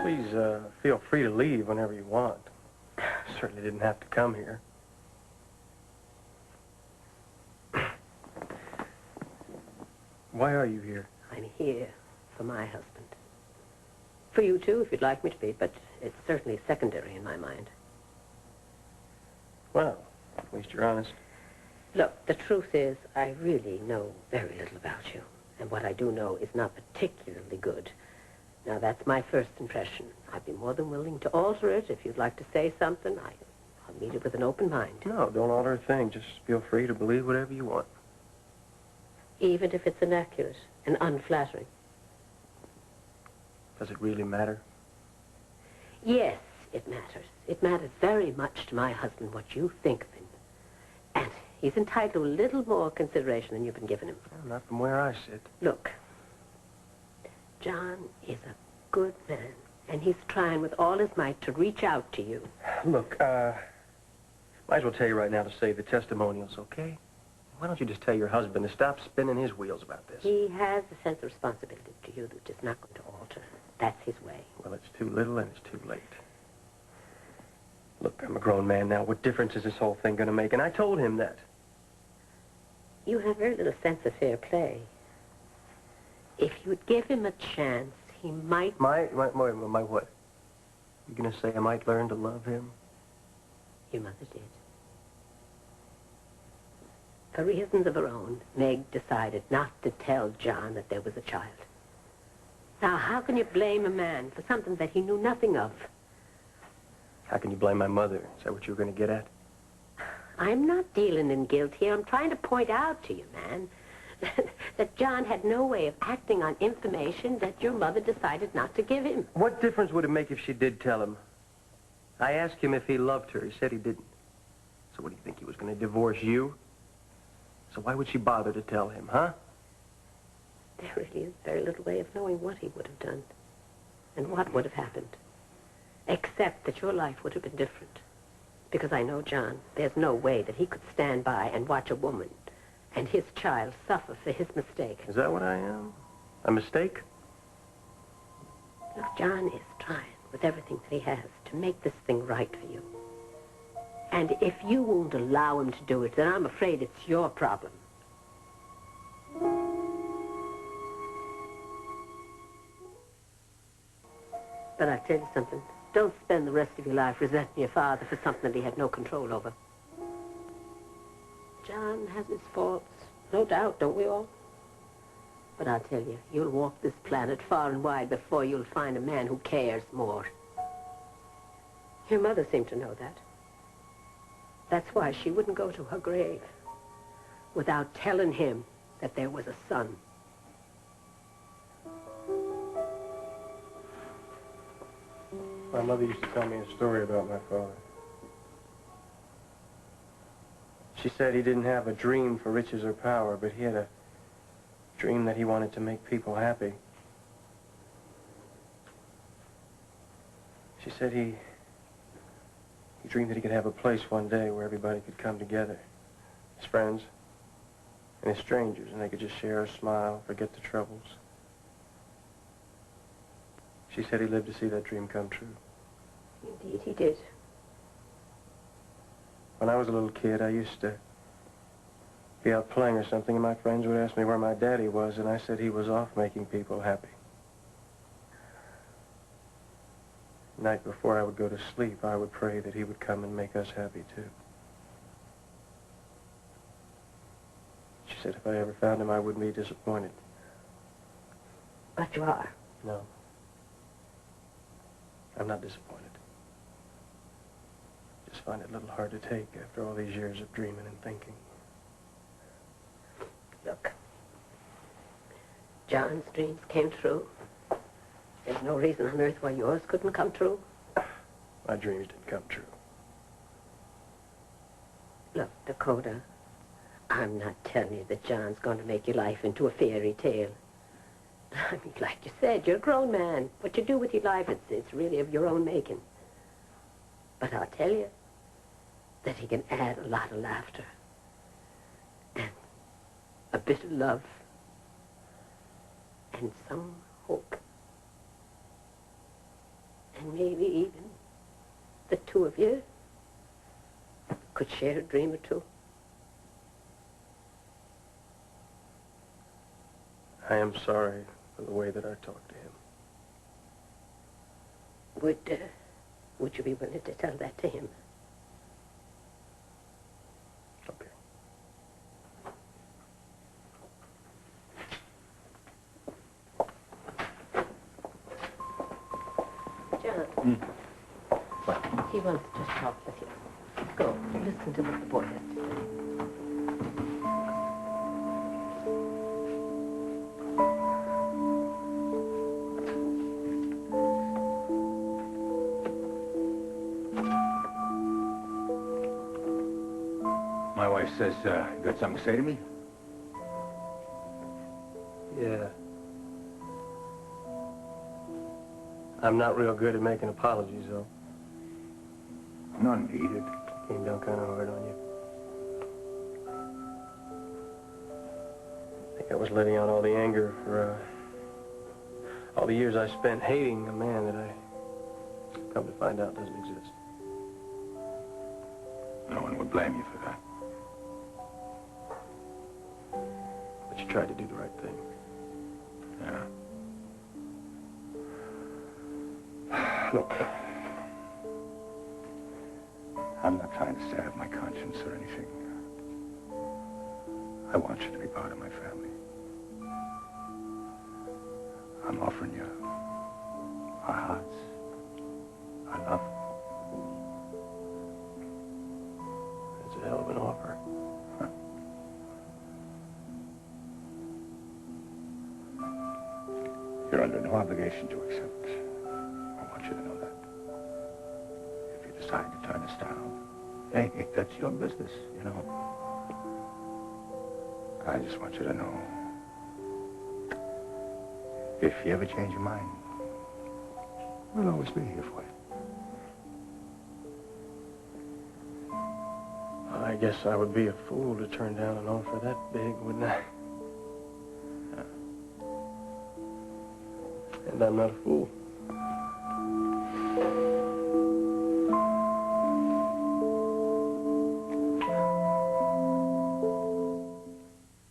Please, feel free to leave whenever you want. Certainly didn't have to come here. Why are you here? I'm here for my husband. For you, too, if you'd like me to be, but it's certainly secondary in my mind. Well, at least you're honest. Look, the truth is, I really know very little about you. And what I do know is not particularly good. Now, that's my first impression. I'd be more than willing to alter it. If you'd like to say something, I'll meet it with an open mind. No, don't alter a thing. Just feel free to believe whatever you want. Even if it's inaccurate and unflattering. Does it really matter? Yes, it matters. It matters very much to my husband what you think of him. And he's entitled to a little more consideration than you've been giving him. Well, not from where I sit. Look, John is a good man, and he's trying with all his might to reach out to you. Look, might as well tell you right now to save the testimonials, okay? Why don't you just tell your husband to stop spinning his wheels about this? He has a sense of responsibility to you that is not going to alter. That's his way. Well, it's too little and it's too late. Look, I'm a grown man now. What difference is this whole thing going to make? And I told him that. You have very little sense of fair play. If you'd give him a chance, he might... My what? You going to say I might learn to love him? Your mother did. For reasons of her own, Meg decided not to tell John that there was a child. Now, how can you blame a man for something that he knew nothing of? How can you blame my mother? Is that what you were going to get at? I'm not dealing in guilt here. I'm trying to point out to you, man, that John had no way of acting on information that your mother decided not to give him. What difference would it make if she did tell him? I asked him if he loved her. He said he didn't. So what do you think, he was going to divorce you? So why would she bother to tell him, huh? There really is very little way of knowing what he would have done and what would have happened, except that your life would have been different. Because I know John, there's no way that he could stand by and watch a woman and his child suffer for his mistake. Is that what I am? A mistake? Look, John is trying with everything that he has to make this thing right for you. And if you won't allow him to do it, then I'm afraid it's your problem. But I'll tell you something. Don't spend the rest of your life resenting your father for something that he had no control over. John has his faults, no doubt, don't we all? But I'll tell you, you'll walk this planet far and wide before you'll find a man who cares more. Your mother seemed to know that. That's why she wouldn't go to her grave without telling him that there was a son. My mother used to tell me a story about my father. She said he didn't have a dream for riches or power, but he had a dream that he wanted to make people happy. She said he dreamed that he could have a place one day where everybody could come together, his friends and his strangers, and they could just share a smile, forget the troubles. She said he lived to see that dream come true. Indeed, he did. When I was a little kid, I used to be out playing or something, and my friends would ask me where my daddy was, and I said he was off making people happy. The night before I would go to sleep, I would pray that he would come and make us happy, too. She said if I ever found him, I wouldn't be disappointed. But you are. No. I'm not disappointed. Just find it a little hard to take after all these years of dreaming and thinking. Look, John's dreams came true. There's no reason on earth why yours couldn't come true. My dreams didn't come true. Look, Dakota, I'm not telling you that John's going to make your life into a fairy tale. I mean, like you said, you're a grown man. What you do with your life, it's really of your own making. But I'll tell you that he can add a lot of laughter and a bit of love and some hope. And maybe even the two of you could share a dream or two. I am sorry for the way that I talked to him. Would you be willing to tell that to him? Okay. John. What? He wants to just talk with you. Go, listen to what the boy has to say. My wife says, you got something to say to me? Yeah. I'm not real good at making apologies, though. None needed. Came down kind of hard on you. I think I was letting out all the anger for all the years I spent hating a man that I come to find out doesn't exist. No one would blame you for that. But you tried to do the right thing. Yeah. Look, I'm not trying to salve my conscience or anything. I want you to be part of my family. I'm offering you our hearts, our love. That's a hell of an offer. You're under no obligation to accept. I want you to know that. If you decide to turn us down, hey, that's your business, you know. I just want you to know, if you ever change your mind, we'll always be here for you. I guess I would be a fool to turn down an offer that big, wouldn't I? And I'm not a fool.